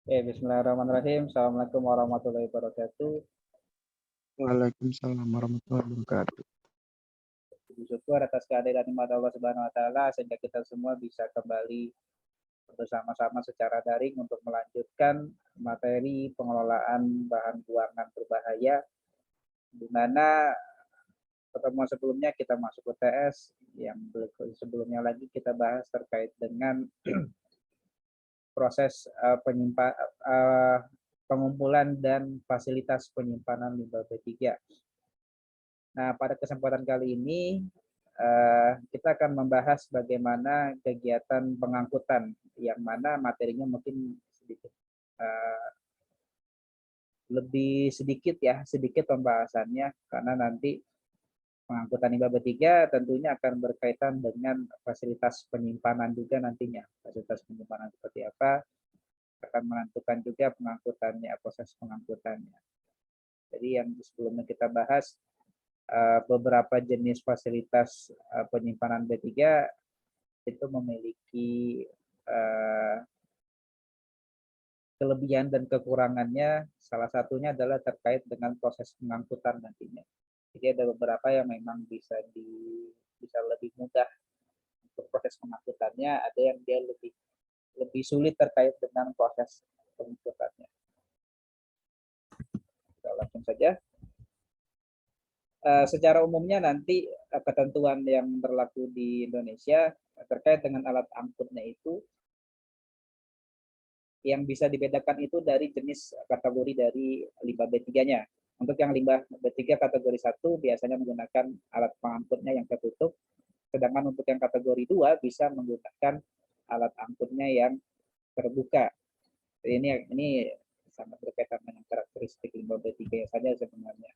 Bismillahirrahmanirrahim. Assalamualaikum warahmatullahi wabarakatuh. Waalaikumsalam warahmatullahi wabarakatuh. Bersyukur atas kehadiran nikmat Allah Subhanahu wa taala sehingga kita semua bisa kembali bersama-sama secara daring untuk melanjutkan materi pengelolaan bahan buangan berbahaya, di mana pertemuan sebelumnya kita masuk ke TS, yang sebelumnya lagi kita bahas terkait dengan proses pengumpulan dan fasilitas penyimpanan limbah B3. Nah, pada kesempatan kali ini kita akan membahas bagaimana kegiatan pengangkutan, yang mana materinya mungkin sedikit lebih sedikit pembahasannya, karena nanti pengangkutan limbah B3 tentunya akan berkaitan dengan fasilitas penyimpanan juga nantinya. Fasilitas penyimpanan seperti apa akan menentukan juga pengangkutannya, proses pengangkutannya. Jadi yang sebelumnya kita bahas beberapa jenis fasilitas penyimpanan B3 itu memiliki kelebihan dan kekurangannya. Salah satunya adalah terkait dengan proses pengangkutan nantinya. Jadi ada beberapa yang memang bisa lebih mudah untuk proses pengangkutannya, ada yang dia lebih sulit terkait dengan proses pengangkutannya. Kita langsung saja. Secara umumnya nanti ketentuan yang berlaku di Indonesia terkait dengan alat angkutnya itu, yang bisa dibedakan itu dari jenis kategori dari limbah B3-nya. Untuk yang limbah B3 kategori 1 biasanya menggunakan alat pengangkutnya yang tertutup, sedangkan untuk yang kategori 2 bisa menggunakan alat angkutnya yang terbuka. Jadi ini sangat berkaitan dengan karakteristik limbah B3 saja sebenarnya.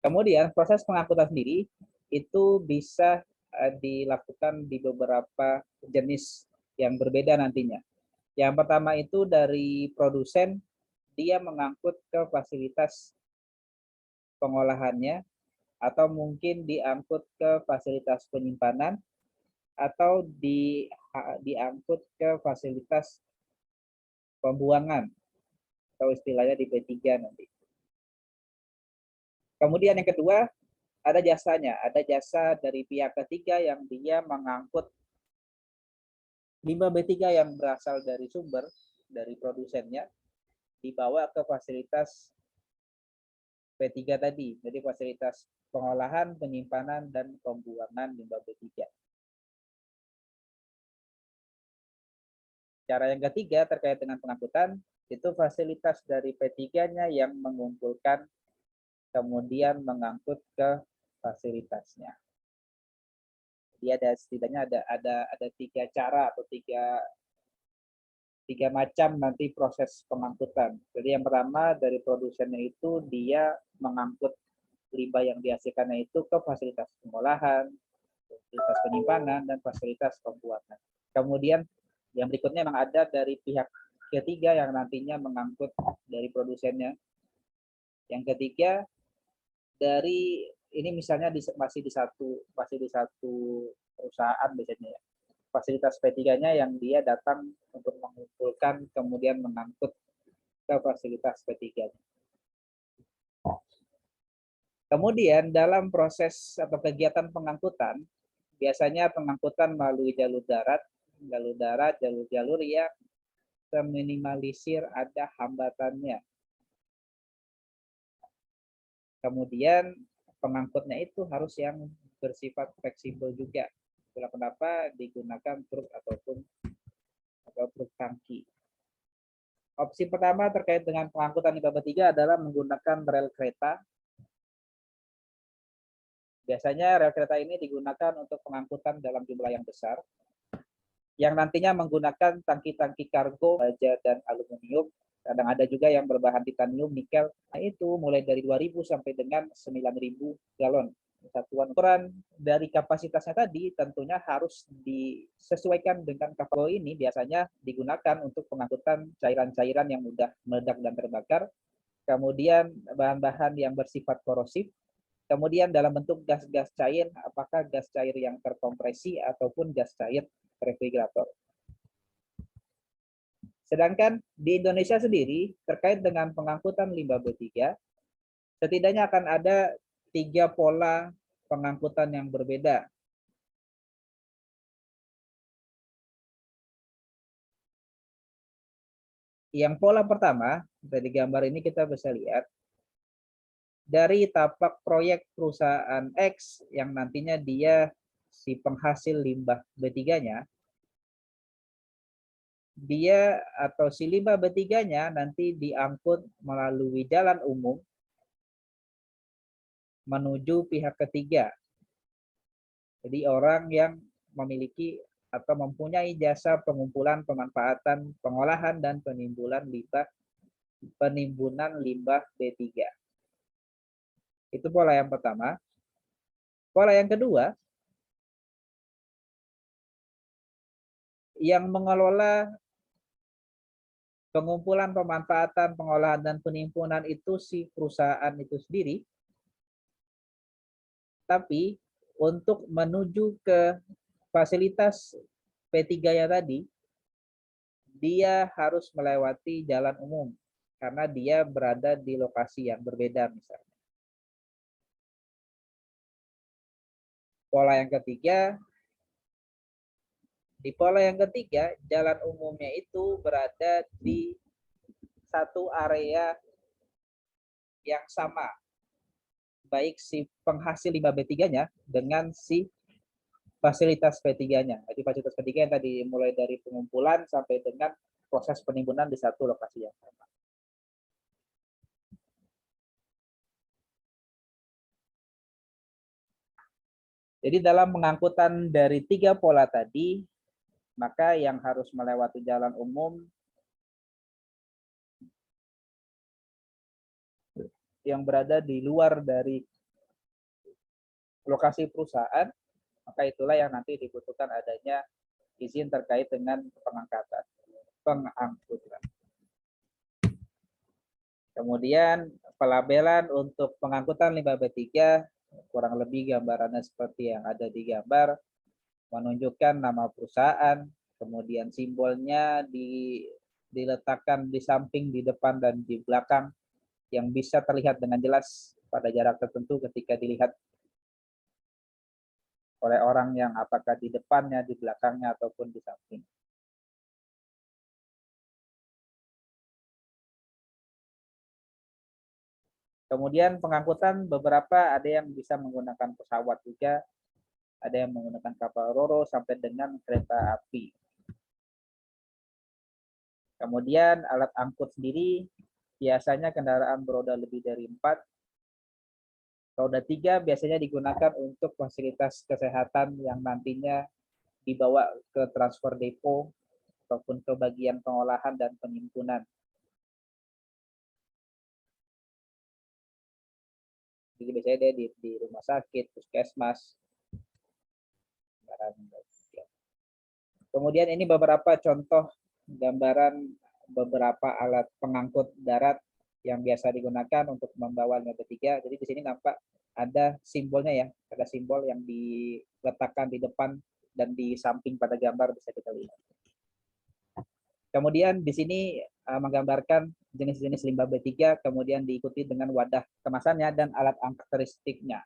Kemudian proses pengangkutan sendiri itu bisa dilakukan di beberapa jenis yang berbeda nantinya. Yang pertama itu dari produsen, dia mengangkut ke fasilitas pengolahannya, atau mungkin diangkut ke fasilitas penyimpanan, atau diangkut ke fasilitas pembuangan, atau istilahnya di P3 nanti. Kemudian yang kedua, ada jasanya, ada jasa dari pihak ketiga yang dia mengangkut limbah B3 yang berasal dari sumber, dari produsennya, dibawa ke fasilitas P3 tadi, jadi fasilitas pengolahan, penyimpanan, dan pembuangan limbah B3. Cara yang ketiga terkait dengan pengangkutan, itu fasilitas dari P3-nya yang mengumpulkan, kemudian mengangkut ke fasilitasnya. Jadi setidaknya ada 3 cara atau tiga macam nanti proses pengangkutan. Jadi yang pertama dari produsennya itu dia mengangkut limbah yang dihasilkannya itu ke fasilitas pengolahan, fasilitas penyimpanan, dan fasilitas pembuangan. Kemudian yang berikutnya memang ada dari pihak ketiga yang nantinya mengangkut dari produsennya. Yang ketiga dari ini misalnya masih di satu perusahaan biasanya ya. Fasilitas P3-nya yang dia datang untuk mengumpulkan kemudian mengangkut ke fasilitas P3-nya. Kemudian dalam proses atau kegiatan pengangkutan, biasanya pengangkutan melalui jalur darat, jalur-jalur yang meminimalisir ada hambatannya. Kemudian pengangkutnya itu harus yang bersifat fleksibel juga. Itulah kenapa digunakan truk atau truk tangki. Opsi pertama terkait dengan pengangkutan limbah B3 adalah menggunakan rel kereta. Biasanya rel kereta ini digunakan untuk pengangkutan dalam jumlah yang besar, yang nantinya menggunakan tangki-tangki kargo baja dan aluminium. Kadang ada juga yang berbahan titanium, nikel. Nah, itu mulai dari 2.000 sampai dengan 9.000 galon. Satuan ukuran dari kapasitasnya tadi tentunya harus disesuaikan dengan kapal ini. Biasanya digunakan untuk pengangkutan cairan-cairan yang mudah meledak dan terbakar. Kemudian bahan-bahan yang bersifat korosif. Kemudian dalam bentuk gas-gas cair, apakah gas cair yang terkompresi ataupun gas cair refrigerator. Sedangkan di Indonesia sendiri terkait dengan pengangkutan limbah B3, setidaknya akan ada 3 pola pengangkutan yang berbeda. Yang pola pertama, dari gambar ini kita bisa lihat, dari tapak proyek perusahaan X yang nantinya dia si penghasil limbah B3-nya, dia atau si limbah B3-nya nanti diangkut melalui jalan umum menuju pihak ketiga. Jadi orang yang memiliki atau mempunyai jasa pengumpulan, pemanfaatan, pengolahan, dan penimbunan limbah B3. Itu pola yang pertama. Pola yang kedua, yang mengelola pengumpulan, pemanfaatan, pengolahan, dan penimbunan itu si perusahaan itu sendiri. Tapi untuk menuju ke fasilitas P3-nya tadi, dia harus melewati jalan umum karena dia berada di lokasi yang berbeda misalnya. Pola yang ketiga, di pola yang ketiga, jalan umumnya itu berada di satu area yang sama, baik si penghasil limbah B3-nya dengan si fasilitas P3-nya. Jadi fasilitas P3 yang tadi mulai dari pengumpulan sampai dengan proses penimbunan di satu lokasi yang sama. Jadi dalam pengangkutan dari 3 pola tadi, maka yang harus melewati jalan umum yang berada di luar dari lokasi perusahaan, maka itulah yang nanti dibutuhkan adanya izin terkait dengan pengangkutan. Kemudian pelabelan untuk pengangkutan limbah B3 kurang lebih gambarannya seperti yang ada di gambar, menunjukkan nama perusahaan, kemudian simbolnya diletakkan di samping, di depan, dan di belakang yang bisa terlihat dengan jelas pada jarak tertentu ketika dilihat oleh orang yang apakah di depannya, di belakangnya, ataupun di samping. Kemudian pengangkutan beberapa ada yang bisa menggunakan pesawat juga, ada yang menggunakan kapal ro-ro sampai dengan kereta api. Kemudian alat angkut sendiri biasanya kendaraan beroda lebih dari 4. Roda 3 biasanya digunakan untuk fasilitas kesehatan yang nantinya dibawa ke transfer depo ataupun ke bagian pengolahan dan penimbunan. Jadi biasanya dia di rumah sakit, puskesmas. Kemudian ini beberapa contoh gambaran beberapa alat pengangkut darat yang biasa digunakan untuk membawa limbah B3. Jadi di sini nampak ada simbolnya ya, ada simbol yang diletakkan di depan dan di samping pada gambar bisa kita lihat. Kemudian di sini menggambarkan jenis-jenis limbah B3, kemudian diikuti dengan wadah kemasannya dan alat karakteristiknya.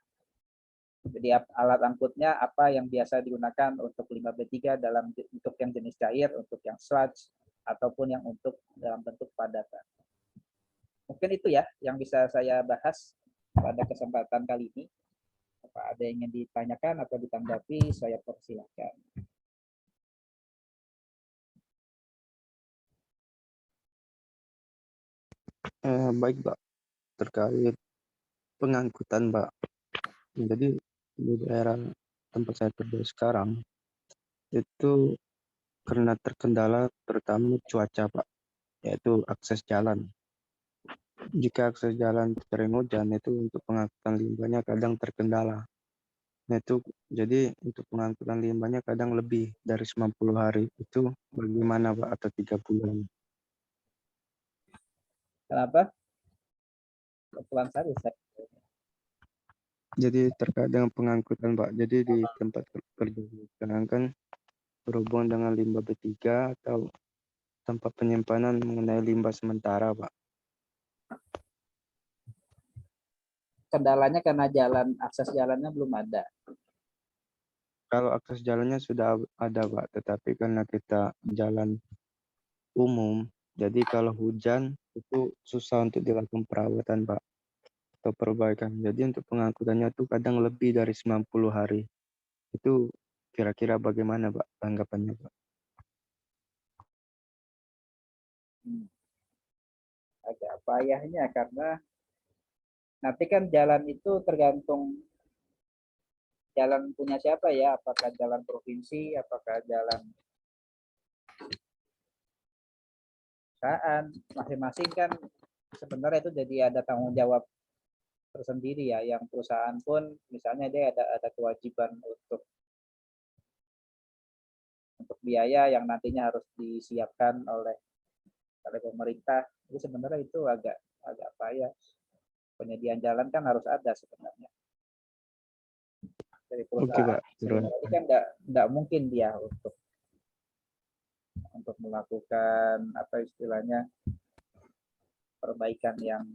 Jadi alat angkutnya apa yang biasa digunakan untuk limbah B3 dalam untuk yang jenis cair, untuk yang sludge, ataupun yang untuk dalam bentuk padatan. Mungkin itu ya yang bisa saya bahas pada kesempatan kali ini. Apa ada yang ingin ditanyakan atau ditanggapi, saya persilakan. Baik, Mbak. Terkait pengangkutan, Mbak. Jadi di daerah tempat saya kerja sekarang itu karena terkendala terutama cuaca, Pak, yaitu akses jalan. Jika akses jalan sering hujan itu untuk pengangkutan limbahnya kadang terkendala. Nah, itu jadi untuk pengangkutan limbahnya kadang lebih dari 90 hari. Itu bagaimana, Pak, atau 3 bulan? Kenapa? Kebetulan saya. Jadi terkait dengan pengangkutan, Pak. Jadi di tempat kerja sekarang kan berhubungan dengan limbah B3 atau tempat penyimpanan mengenai limbah sementara, Pak. Kendalanya karena akses jalannya belum ada. Kalau akses jalannya sudah ada, Pak, tetapi karena kita jalan umum, jadi kalau hujan itu susah untuk dilakukan perawatan, Pak, atau perbaikan. Jadi untuk pengangkutannya tuh kadang lebih dari 90 hari. Itu kira-kira bagaimana, Pak, tanggapannya, Pak? Agak payahnya karena nanti kan jalan itu tergantung jalan punya siapa ya, apakah jalan provinsi, apakah jalan perusahaan, masing-masing kan sebenarnya itu jadi ada tanggung jawab tersendiri ya. Yang perusahaan pun misalnya dia ada kewajiban untuk biaya yang nantinya harus disiapkan oleh pemerintah. Jadi sebenarnya itu agak payah. Penyediaan jalan kan harus ada sebenarnya dari Oke, perusahaan. Pak. Sebenarnya kan nggak mungkin dia untuk melakukan apa istilahnya perbaikan yang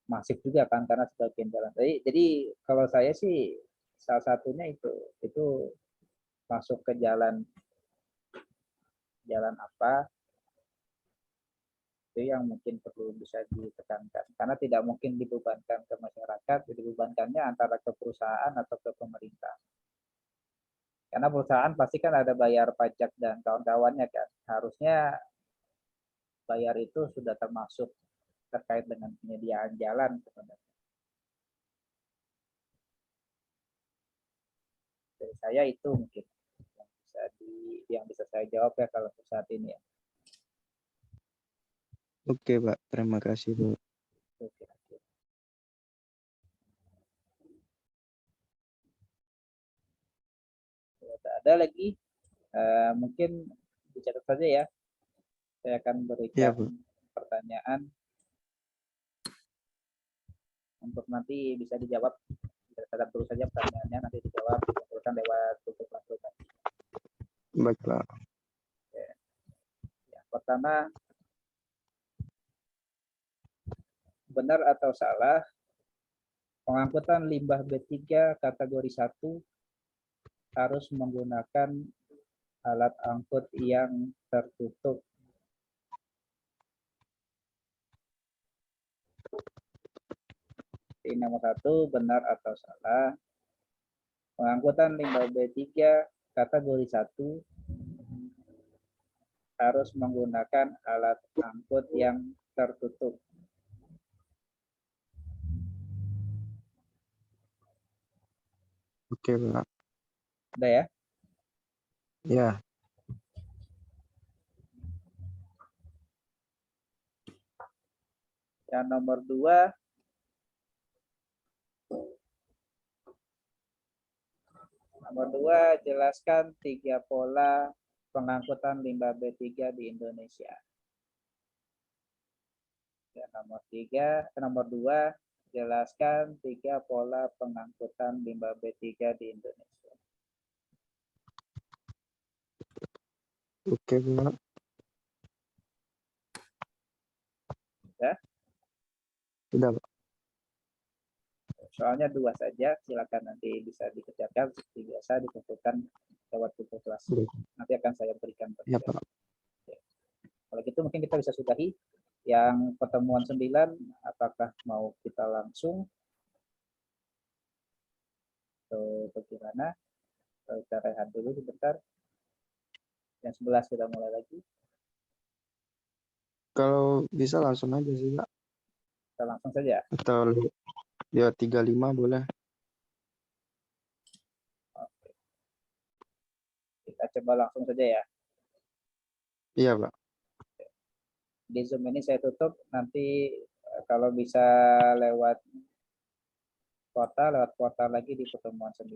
masif juga kan karena sebagian jalan. Jadi kalau saya sih salah satunya itu masuk ke jalan apa itu yang mungkin perlu bisa ditekankan karena tidak mungkin dibebankan ke masyarakat, dibebankannya antara ke perusahaan atau ke pemerintah. Karena perusahaan pasti kan ada bayar pajak dan kawan-kawannya kan. Harusnya bayar itu sudah termasuk terkait dengan penyediaan jalan sebenarnya. Dari saya itu mungkin yang bisa saya jawab ya kalau untuk saat ini ya. Oke, Pak. Terima kasih, Pak. Oke. Tidak ada lagi, mungkin dicatat saja ya. Saya akan berikan pertanyaan untuk nanti bisa dijawab. Tetap terus saja pertanyaannya, nanti dijawab dikumpulkan lewat tutup konsultasi. Baiklah. Yang pertama, benar atau salah pengangkutan limbah B3 kategori 1 harus menggunakan alat angkut yang tertutup? Ini nomor 1, benar atau salah pengangkutan limbah B3 kategori 1 harus menggunakan alat angkut yang tertutup. Oke, Pak. Udah ya? Ya. Yang nomor 2, jelaskan 3 pola pengangkutan limbah B3 di Indonesia. Yang nomor 2, jelaskan 3 pola pengangkutan limbah B3 di Indonesia. Oke, Pak. Ya? Sudah, Pak. Soalnya 2 saja, silakan nanti bisa dikerjakan seperti biasa, dikumpulkan lewat Google kelas. Nanti akan saya berikan. Ya, Pak. Kalau gitu mungkin kita bisa sudahi yang pertemuan 9, apakah mau kita langsung atau bagaimana? Kita rehat dulu sebentar. Yang 11 sudah mulai lagi. Kalau bisa langsung aja sih, Pak. Kita langsung saja. Atau ya 35 boleh. Oke. Kita coba langsung saja ya. Iya, Pak. Di Zoom ini saya tutup, nanti kalau bisa lewat portal lagi di pertemuan 9.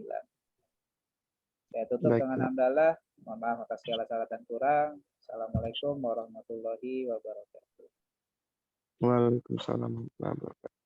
Saya tutup dengan hamdalah. Mohon maaf atas segala salah dan kurang. Assalamualaikum warahmatullahi wabarakatuh. Waalaikumsalam warahmatullahi wabarakatuh.